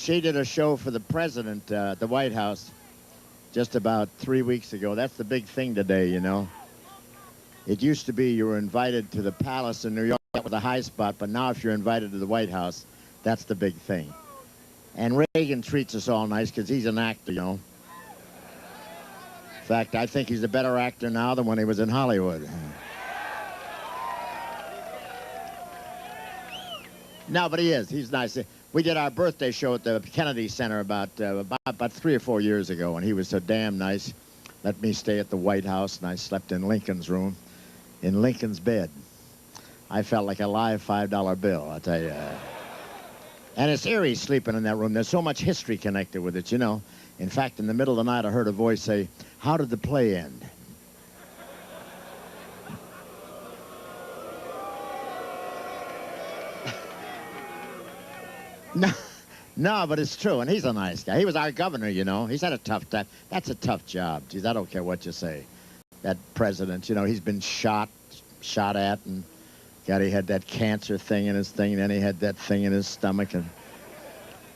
She did a show for the president at the White House just about 3 weeks ago. That's the big thing today, you know. It used to be you were invited to the palace in New York. That was a high spot, but now if you're invited to the White House, that's the big thing. And Reagan treats us all nice because he's an actor, you know. In fact, I think he's a better actor now than when he was in Hollywood. No, but he is. He's nice. We did our birthday show at the Kennedy Center about 3 or 4 years ago, and he was so damn nice. Let me stay at the White House, and I slept in Lincoln's room, in Lincoln's bed. I felt like a live $5 bill, I'll tell you. And it's eerie sleeping in that room. There's so much history connected with it, you know. In fact, in the middle of the night, I heard a voice say, "How did the play end?" No, but it's true, and he's a nice guy. He was our governor, you know. He's had a tough time. That's a tough job. Geez, I don't care what you say. That president, you know, he's been shot at, and God, he had that cancer thing in his thing, and then he had that thing in his stomach, and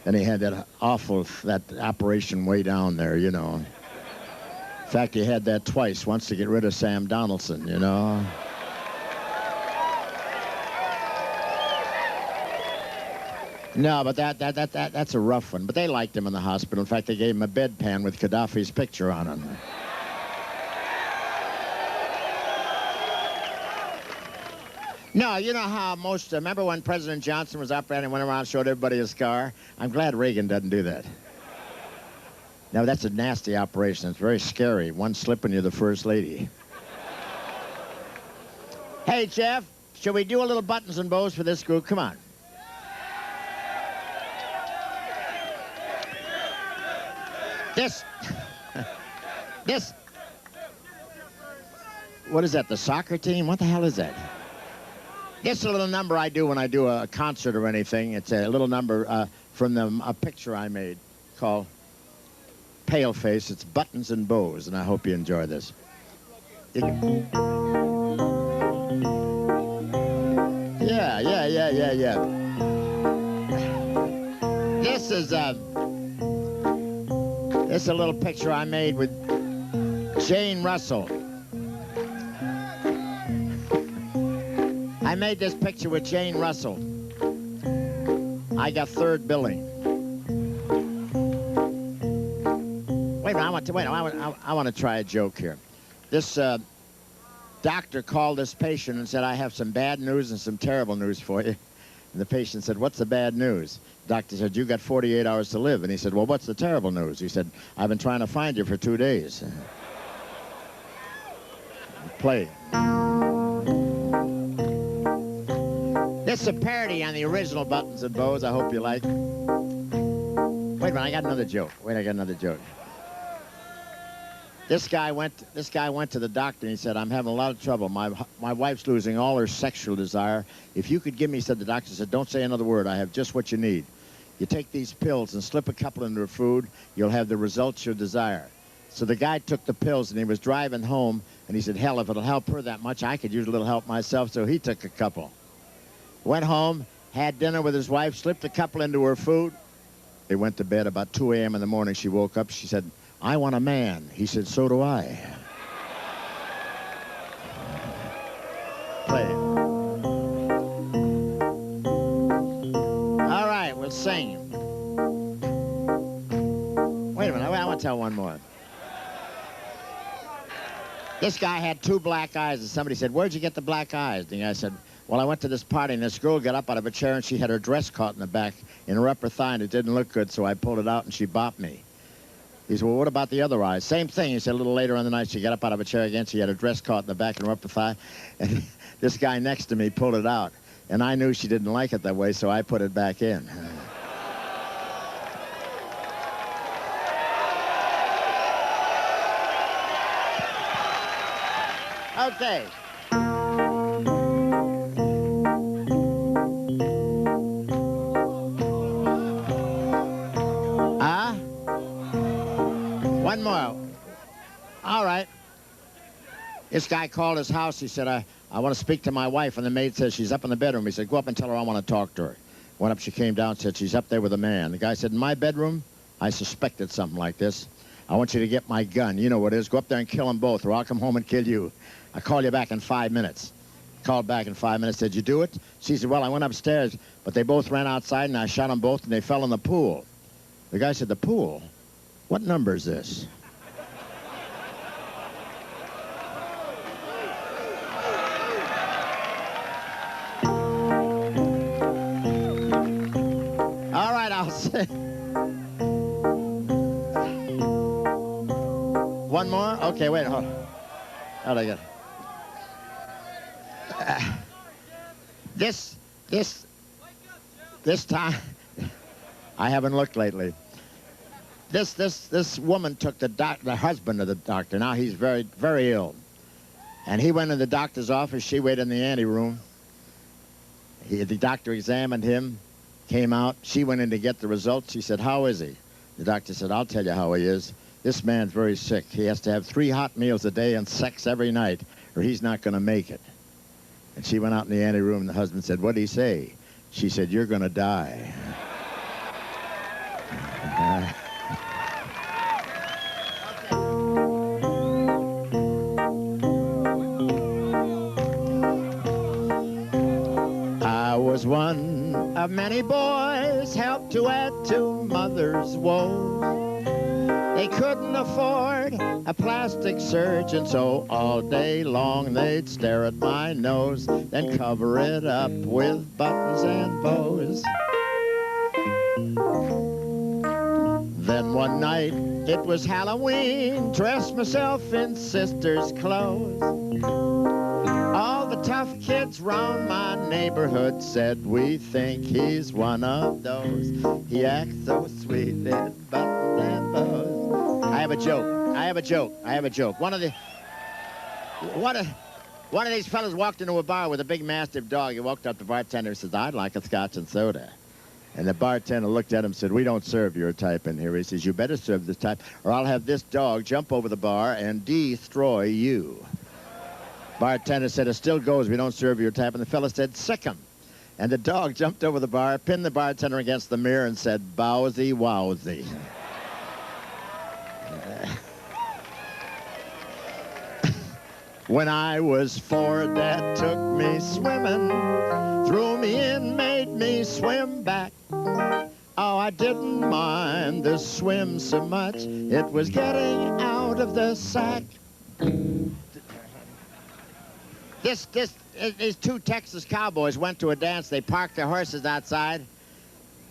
then he had that that operation way down there, you know. In fact, he had that twice, once to get rid of Sam Donaldson, you know. No, but that's a rough one. But they liked him in the hospital. In fact, they gave him a bedpan with Gaddafi's picture on it. No, you know how most... remember when President Johnson was operating and went around and showed everybody his scar? I'm glad Reagan doesn't do that. No, that's a nasty operation. It's very scary. One slip and you're the first lady. Hey, Jeff, shall we do a little buttons and bows for this group? Come on. This, what is that, the soccer team? What the hell is that? This is a little number I do when I do a concert or anything. It's a little number from a picture I made called Paleface. It's buttons and bows, and I hope you enjoy this. Yeah. This is a little picture I made with Jane Russell. I made this picture with Jane Russell. I got third billing. Wait a minute, I want to try a joke here. This doctor called this patient and said, "I have some bad news and some terrible news for you." And the patient said, "What's the bad news?" The doctor said, "You got 48 hours to live." And he said, "Well, what's the terrible news?" He said, "I've been trying to find you for 2 days." Play. This is a parody on the original Buttons and Bows. I hope you like. Wait a minute, I got another joke. This guy went to the doctor and he said, "I'm having a lot of trouble. My wife's losing all her sexual desire. If you could give me," said the doctor, said, "don't say another word. I have just what you need. You take these pills and slip a couple into her food. You'll have the results you desire." So the guy took the pills and he was driving home and he said, "Hell, if it'll help her that much, I could use a little help myself." So he took a couple. Went home, had dinner with his wife, slipped a couple into her food. They went to bed about 2 a.m. in the morning. She woke up. She said, "I want a man." He said, "So do I." Play it. All right, we'll sing. Wait a minute, I want to tell one more. This guy had 2 black eyes, and somebody said, "Where'd you get the black eyes?" The guy said, "Well, I went to this party, and this girl got up out of a chair, and she had her dress caught in the back, in her upper thigh, and it didn't look good, so I pulled it out, and she bopped me." He said, "Well, what about the other eyes?" Same thing. He said, a little later in the night, she got up out of a chair again, she had her dress caught in the back and her upper thigh, and this guy next to me pulled it out, and I knew she didn't like it that way, so I put it back in. Okay. One more. All right. This guy called his house. He said, I want to speak to my wife. And the maid says she's up in the bedroom. He said, "Go up and tell her I want to talk to her." Went up, she came down, said she's up there with a man. The guy said, in my bedroom, I suspected something like this. I want you to get my gun. You know what it is. Go up there and kill them both, or I'll come home and kill you. I'll call you back in 5 minutes. Called back in 5 minutes. Said, you do it? She said, well, I went upstairs, but they both ran outside, and I shot them both, and they fell in the pool. The guy said, the pool? What number is this? All right, I'll say. One more? Okay, wait, hold on. How'd I get? This time, I haven't looked lately. This woman took the husband of the doctor. Now he's very, very ill. And he went in the doctor's office. She waited in the anteroom. The doctor examined him, came out. She went in to get the results. She said, how is he? The doctor said, I'll tell you how he is. This man's very sick. He has to have 3 hot meals a day and sex every night, or he's not going to make it. And she went out in the anteroom, and the husband said, what'd he say? She said, you're going to die. I was one of many boys helped to add to mother's woes. They couldn't afford a plastic surgeon, so all day long they'd stare at my nose, then cover it up with buttons and bows. Then one night, it was Halloween, dressed myself in sister's clothes. All the tough kids round my neighborhood said, we think he's one of those. He acts so sweet in buttons and bows. I have a joke. One of these fellas walked into a bar with a big mastiff dog. He walked up to the bartender and says, I'd like a scotch and soda. And the bartender looked at him and said, we don't serve your type in here. He says, you better serve this type, or I'll have this dog jump over the bar and destroy you. Bartender said, it still goes, we don't serve your type. And the fella said, sick him. And the dog jumped over the bar, pinned the bartender against the mirror, and said, bowsy wowsy. When I was 4, Dad took me swimming, threw me in, made me swim back. Oh, I didn't mind the swim so much, it was getting out of the sack. These 2 Texas cowboys went to a dance. They parked their horses outside,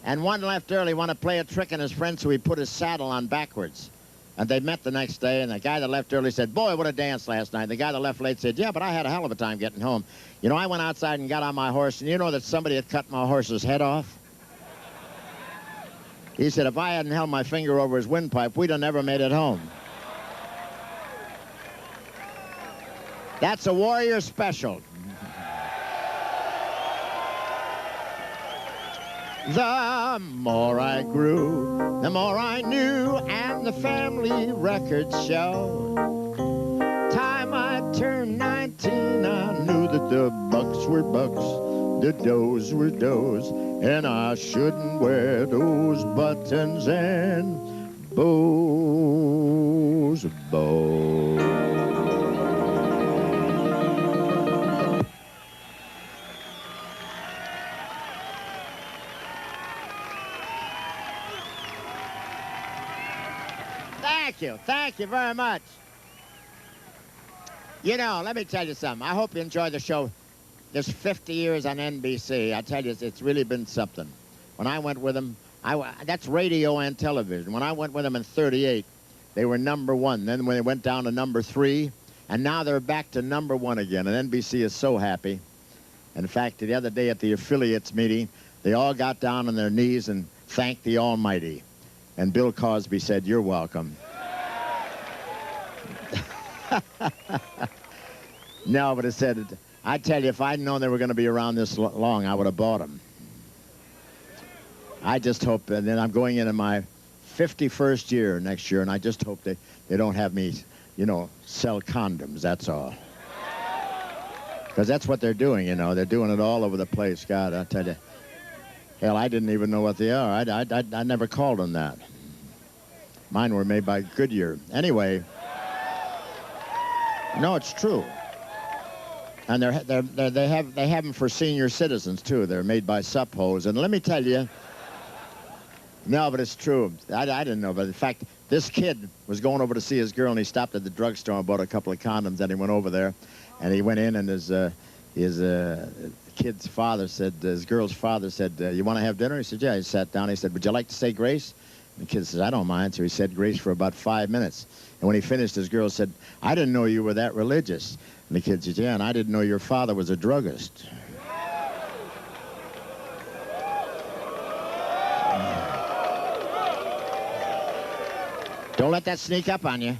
and one left early, wanted to play a trick on his friend, so he put his saddle on backwards. And they met the next day, and the guy that left early said, boy, what a dance last night. The guy that left late said, yeah, but I had a hell of a time getting home. You know, I went outside and got on my horse, and you know that somebody had cut my horse's head off? He said, if I hadn't held my finger over his windpipe, we'd have never made it home. That's a Warrior special. The more I grew, the more I knew, and the family records show. Time I turned 19, I knew that the bucks were bucks, the does were does, and I shouldn't wear those buttons and bows. Thank you very much. You know, let me tell you something. I hope you enjoy the show. There's 50 years on NBC. I tell you, it's really been something. When I went with them, that's radio and television. When I went with them in 38, they were #1. Then when they went down to #3, and now they're back to #1 again. And NBC is so happy. In fact, the other day at the affiliates meeting, they all got down on their knees and thanked the Almighty. And Bill Cosby said, you're welcome. No, but it said, I tell you, if I'd known they were going to be around this long, I would have bought them. I just hope, and then I'm going into my 51st year next year, and I just hope they don't have me, you know, sell condoms, that's all. Because that's what they're doing, you know. They're doing it all over the place, God, I tell you. Hell, I didn't even know what they are. I never called them that. Mine were made by Goodyear. Anyway, no, it's true. And they have them for senior citizens too. They're made by Suppos. And let me tell you, no, but it's true. I didn't know, but in fact, this kid was going over to see his girl, and he stopped at the drugstore and bought a couple of condoms. And he went over there, and he went in, and his kid's father said, his girl's father said, "You want to have dinner?" He said, "Yeah." He sat down. He said, "Would you like to say grace?" And the kid says, "I don't mind." So he said grace for about 5 minutes. And when he finished, his girl said, "I didn't know you were that religious." And the kid said, "Yeah, and I didn't know your father was a druggist." Don't let that sneak up on you.